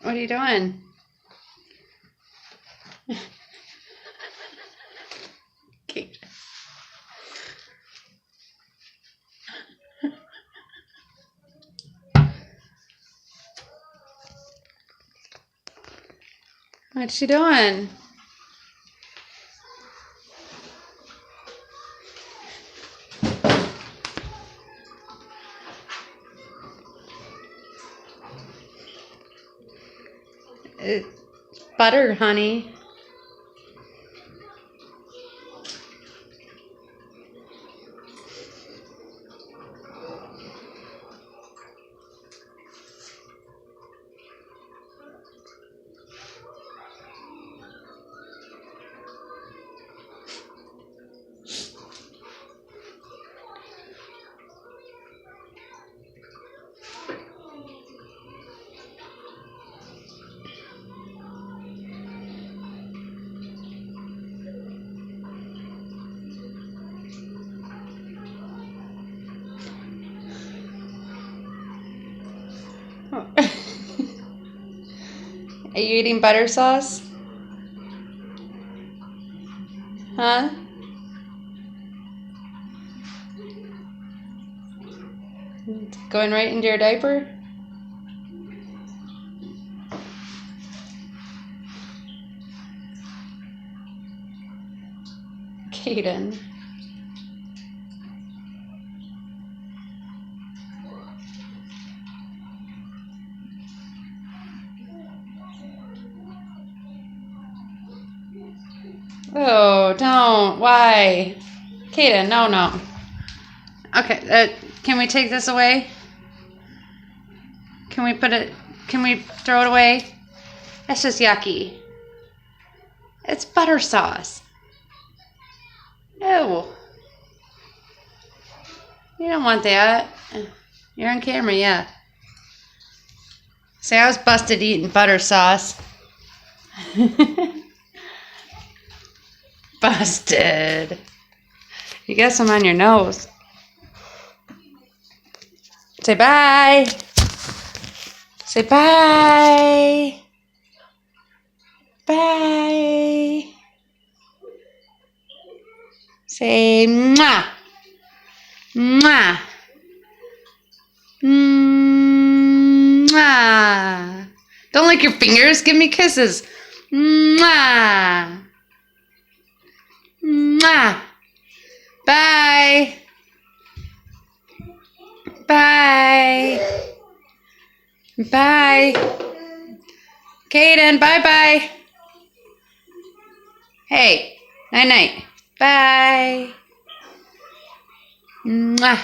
What are you doing? Kate. What's she doing? Butter, honey. Are you eating butter sauce? Huh? Going right into your diaper? Kaden. Oh, don't. Why? Kaden, no. Okay, can we take this away? Can we throw it away? That's just yucky. It's butter sauce. No. You don't want that. You're on camera, yeah. Say I was busted eating butter sauce. Busted. You got some on your nose. Say bye. Say bye. Bye. Say mwah. Mwah. Mwah. Don't lick your fingers. Give me kisses. Mwah. Mwah. Bye. Bye. Bye. Kaden, bye-bye. Hey, night-night. Bye. Mwah.